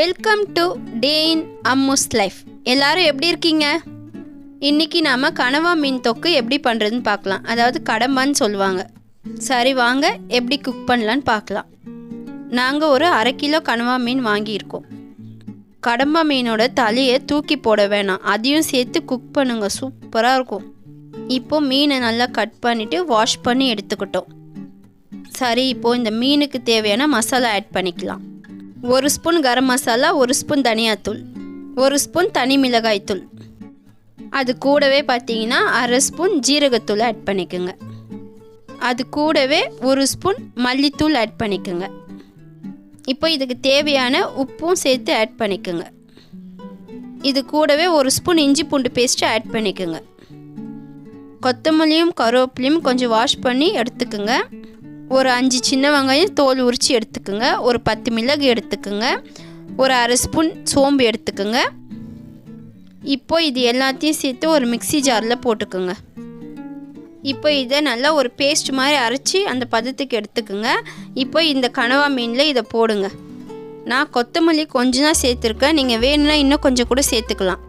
Welcome to day in Ammu's life. எல்லாரும் எப்படி இருக்கீங்க? இன்றைக்கி நாம் கனவா மீன் தொக்கு எப்படி பண்ணுறதுன்னு பார்க்கலாம். அதாவது கடம்பான்னு சொல்லுவாங்க. சரி வாங்க எப்படி குக் பண்ணலான்னு பார்க்கலாம். நாங்கள் ஒரு 1/2 கிலோ கனவா மீன் வாங்கியிருக்கோம். கடம்பா மீனோட தலையை தூக்கி போட வேணாம், அதையும் சேர்த்து குக் பண்ணுங்க, சூப்பராக இருக்கும். இப்போது மீனை நல்லா கட் பண்ணிவிட்டு வாஷ் பண்ணி எடுத்துக்கிட்டோம். சரி, இப்போது இந்த மீனுக்கு தேவையான மசாலா ஆட் பண்ணிக்கலாம். 1 ஸ்பூன் கரம் மசாலா, 1 ஸ்பூன் தனியாத்தூள், 1 ஸ்பூன் தனி மிளகாய்த்தூள், அது கூடவே பார்த்தீங்கன்னா 1/2 ஸ்பூன் ஜீரகத்தூள் ஆட் பண்ணிக்கோங்க. அது கூடவே 1 ஸ்பூன் மல்லித்தூள் ஆட் பண்ணிக்கோங்க. இப்போ இதுக்கு தேவையான உப்பும் சேர்த்து ஆட் பண்ணிக்கோங்க. இது கூடவே 1 ஸ்பூன் இஞ்சி பூண்டு பேஸ்ட்டு ஆட் பண்ணிக்கோங்க. கொத்தமல்லியும் கருவேப்பிலையும் கொஞ்சம் வாஷ் பண்ணி எடுத்துக்கோங்க. ஒரு 5 சின்ன வெங்காயம் தோல் உரித்து எடுத்துக்கோங்க. ஒரு 10 மிளகு எடுத்துக்கோங்க. ஒரு 1/2 ஸ்பூன் சோம்பு எடுத்துக்கோங்க. இப்போ இது எல்லாத்தையும் சேர்த்து ஒரு மிக்ஸி ஜாரில் போட்டுக்கோங்க. இப்போ இதை நல்லா ஒரு பேஸ்ட் மாதிரி அரைச்சி அந்த பதத்துக்கு எடுத்துக்கோங்க. இப்போ இந்த கனவா மீனில் இதை போடுங்க. நான் கொத்தமல்லி கொஞ்சம் தான் சேர்த்துருக்கேன், நீங்கள் வேணும்னா இன்னும் கொஞ்சம் கூட சேர்த்துக்கலாம்.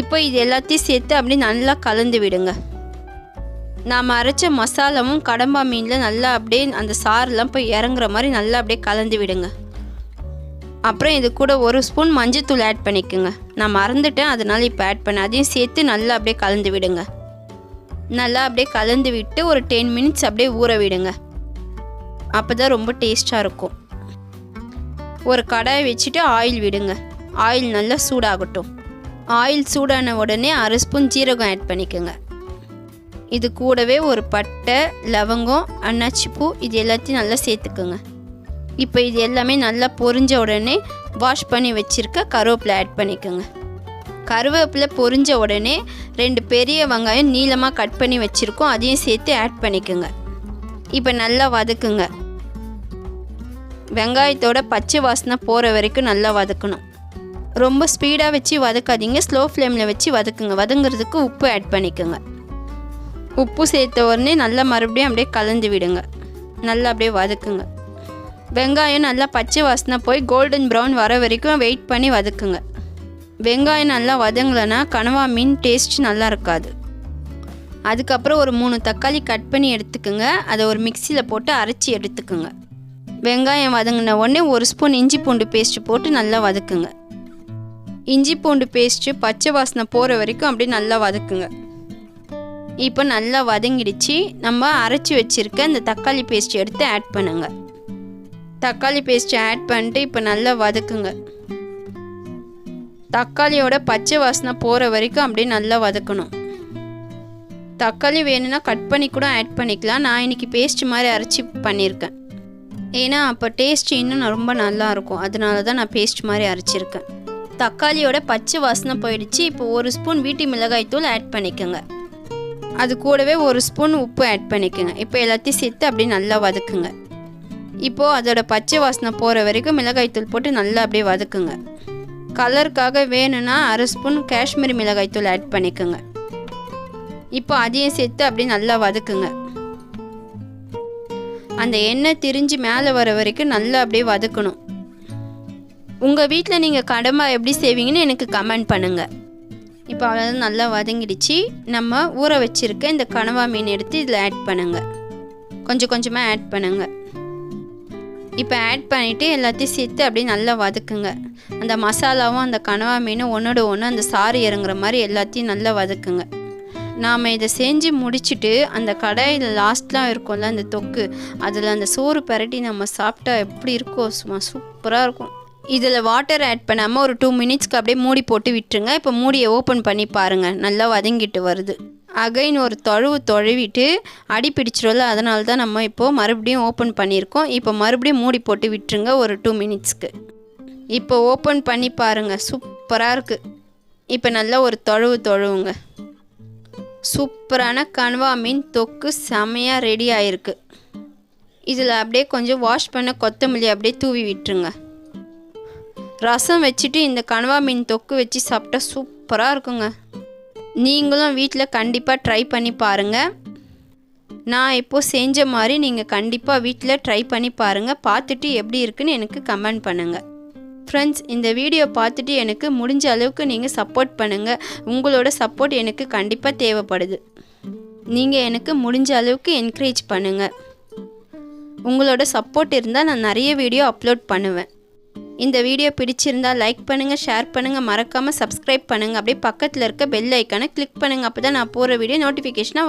இப்போ இது எல்லாத்தையும் சேர்த்து அப்படியே நல்லா கலந்து விடுங்க. நாம் அரைச்ச மசாலாவும் கடம்பா மீனில் நல்லா அப்படியே அந்த சாரெலாம் போய் இறங்குற மாதிரி நல்லா அப்படியே கலந்து விடுங்க. அப்புறம் இது கூட 1 ஸ்பூன் மஞ்சத்தூள் ஆட் பண்ணிக்கோங்க. நான் மறந்துட்டேன், அதனால் இப்போ ஆட் பண்ணேன். அதையும் சேர்த்து நல்லா அப்படியே கலந்து விடுங்க. நல்லா அப்படியே கலந்து விட்டு ஒரு 10 மினிட்ஸ் அப்படியே ஊற விடுங்க. அப்போ தான் ரொம்ப டேஸ்ட்டாக இருக்கும். ஒரு கடாயை வச்சுட்டு ஆயில் விடுங்க. ஆயில் நல்லா சூடாகட்டும். ஆயில் சூடான உடனே 1/2 ஸ்பூன் ஜீரகம் ஆட் பண்ணிக்கோங்க. இது கூடவே ஒரு பட்டை, லவங்கம், அன்னாச்சி பூ, இது எல்லாத்தையும் நல்லா சேர்த்துக்குங்க. இப்போ இது எல்லாமே நல்லா பொரிஞ்ச உடனே வாஷ் பண்ணி வச்சுருக்க கருவேப்பிலை ஆட் பண்ணிக்கோங்க. கருவேப்பிலை பொரிஞ்ச உடனே 2 பெரிய வெங்காயம் நீளமாக கட் பண்ணி வச்சுருக்கோம், அதையும் சேர்த்து ஆட் பண்ணிக்கோங்க. இப்போ நல்லா வதக்குங்க. வெங்காயத்தோட பச்சை வாசனை போகிற வரைக்கும் நல்லா வதக்கணும். ரொம்ப ஸ்பீடாக வச்சு வதக்காதீங்க, ஸ்லோ ஃப்ளேமில் வச்சு வதக்குங்க. வதங்குறதுக்கு உப்பு ஆட் பண்ணிக்கோங்க. உப்பு சேர்த்த உடனே நல்லா மறுபடியும் அப்படியே கலந்து விடுங்க. நல்லா அப்படியே வதக்குங்க. வெங்காயம் நல்லா பச்சை வாசனை போய் கோல்டன் ப்ரௌன் வர வரைக்கும் வெயிட் பண்ணி வதக்குங்க. வெங்காயம் நல்லா வதங்கலைன்னா கனவா மீன் டேஸ்ட் நல்லா இருக்காது. அதுக்கப்புறம் ஒரு 3 தக்காளி கட் பண்ணி எடுத்துக்கோங்க. அதை ஒரு மிக்சியில் போட்டு அரைச்சி எடுத்துக்கோங்க. வெங்காயம் வதங்கின உடனே 1 ஸ்பூன் இஞ்சி பூண்டு பேஸ்ட்டு போட்டு நல்லா வதக்குங்க. இஞ்சி பூண்டு பேஸ்ட்டு பச்சை வாசனை போகிற வரைக்கும் அப்படியே நல்லா வதக்குங்க. இப்போ நல்லா வதங்கிடுச்சு. நம்ம அரைச்சி வச்சுருக்க இந்த தக்காளி பேஸ்ட் எடுத்து ஆட் பண்ணுங்க. தக்காளி பேஸ்ட்டு ஆட் பண்ணிட்டு இப்போ நல்லா வதக்குங்க. தக்காளியோட பச்சை வாசனை போகிற வரைக்கும் அப்படியே நல்லா வதக்கணும். தக்காளி வேணும்னா கட் பண்ணி கூட ஆட் பண்ணிக்கலாம். நான் இன்றைக்கி பேஸ்ட் மாதிரி அரைச்சி பண்ணியிருக்கேன். ஏன்னா அப்போ டேஸ்ட் இன்னும் ரொம்ப நல்லாயிருக்கும், அதனால தான் நான் பேஸ்ட் மாதிரி அரைச்சிருக்கேன். தக்காளியோட பச்சை வாசனை போயிடுச்சு. இப்போ 1 ஸ்பூன் வீட்டு மிளகாய்த்தூள் ஆட் பண்ணிக்கோங்க. அது கூடவே 1 ஸ்பூன் உப்பு ஆட் பண்ணிக்கோங்க. இப்போ எல்லாத்தையும் சேர்த்து அப்படியே நல்லா வதக்குங்க. இப்போது அதோட பச்சை வாசனை போகிற வரைக்கும் மிளகாய்த்தூள் போட்டு நல்லா அப்படியே வதக்குங்க. கலருக்காக வேணும்னா 1/2 ஸ்பூன் காஷ்மீரி மிளகாய்த்தூள் ஆட் பண்ணிக்கோங்க. இப்போ அதையும் சேர்த்து அப்படியே நல்லா வதக்குங்க. அந்த எண்ணெய் திரிஞ்சு மேலே வர வரைக்கும் நல்லா அப்படியே வதக்கணும். உங்கள் வீட்டில் நீங்கள் கடம்பா எப்படி செய்வீங்கன்னு எனக்கு கமெண்ட் பண்ணுங்கள். இப்போ அவ்வளோதான், நல்லா வதங்கிடுச்சு. நம்ம ஊற வச்சுருக்க இந்த கனவா மீன் எடுத்து இதில் ஆட் பண்ணுங்கள். கொஞ்சம் கொஞ்சமாக ஆட் பண்ணுங்கள். இப்போ ஆட் பண்ணிவிட்டு எல்லாத்தையும் சேர்த்து அப்படியே நல்லா வதக்குங்க. அந்த மசாலாவும் அந்த கனவா மீனும் ஒன்றோட ஒன்று அந்த சாறு இறங்குற மாதிரி எல்லாத்தையும் நல்லா வதக்குங்க. நாம் இதை செஞ்சு முடிச்சுட்டு அந்த கடாயில் லாஸ்ட்லாம் இருக்கும்ல அந்த தொக்கு, அதில் அந்த சோறு பரட்டி நம்ம சாப்பிட்டா எப்படி இருக்கோ, சும்மா சூப்பராக இருக்கும். இதில் வாட்டர் ஆட் பண்ணாமல் ஒரு 2 மினிட்ஸ்க்கு அப்படியே மூடி போட்டு விட்டுருங்க. இப்போ மூடியை ஓப்பன் பண்ணி பாருங்கள், நல்லா வதங்கிட்டு வருது. அகைன் ஒரு தொழுவிட்டு அடி பிடிச்சிடும்ல, அதனால தான் நம்ம இப்போது மறுபடியும் ஓப்பன் பண்ணியிருக்கோம். இப்போ மறுபடியும் மூடி போட்டு விட்டுருங்க ஒரு 2 மினிட்ஸ்க்கு. இப்போ ஓப்பன் பண்ணி பாருங்கள், சூப்பராக இருக்குது. இப்போ நல்லா ஒரு தொழுவுங்க. சூப்பரான கனவா மீன் தொக்கு செமையாக ரெடி ஆகிருக்கு. இதில் அப்படியே கொஞ்சம் வாஷ் பண்ண கொத்தமல்லி அப்படியே தூவி விட்டுருங்க. ரசம் வச்சுட்டு இந்த கனவா மீன் தொக்கு வச்சு சாப்பிட்டா சூப்பராக இருக்குங்க. நீங்களும் வீட்டில் கண்டிப்பாக ட்ரை பண்ணி பாருங்கள். நான் இப்போது செஞ்ச மாதிரி நீங்கள் கண்டிப்பாக வீட்டில் ட்ரை பண்ணி பாருங்கள். பார்த்துட்டு எப்படி இருக்குன்னு எனக்கு கமெண்ட் பண்ணுங்கள். ஃப்ரெண்ட்ஸ், இந்த வீடியோ பார்த்துட்டு எனக்கு முடிஞ்ச அளவுக்கு நீங்கள் சப்போர்ட் பண்ணுங்கள். உங்களோட சப்போர்ட் எனக்கு கண்டிப்பாக தேவைப்படுது. நீங்கள் எனக்கு முடிஞ்ச அளவுக்கு என்கரேஜ் பண்ணுங்கள். உங்களோட சப்போர்ட் இருந்தால் நான் நிறைய வீடியோ அப்லோட் பண்ணுவேன். இந்த வீடியோ பிடிச்சிருந்தால் லைக் பண்ணுங்கள், ஷேர் பண்ணுங்கள், மறக்காமல் சப்ஸ்கிரைப் பண்ணுங்கள். அப்படியே பக்கத்தில் இருக்க பெல் ஐக்கானை கிளிக் பண்ணுங்கள். அப்போ தான் நான் போகிற வீடியோ நோட்டிஃபிகேஷனாக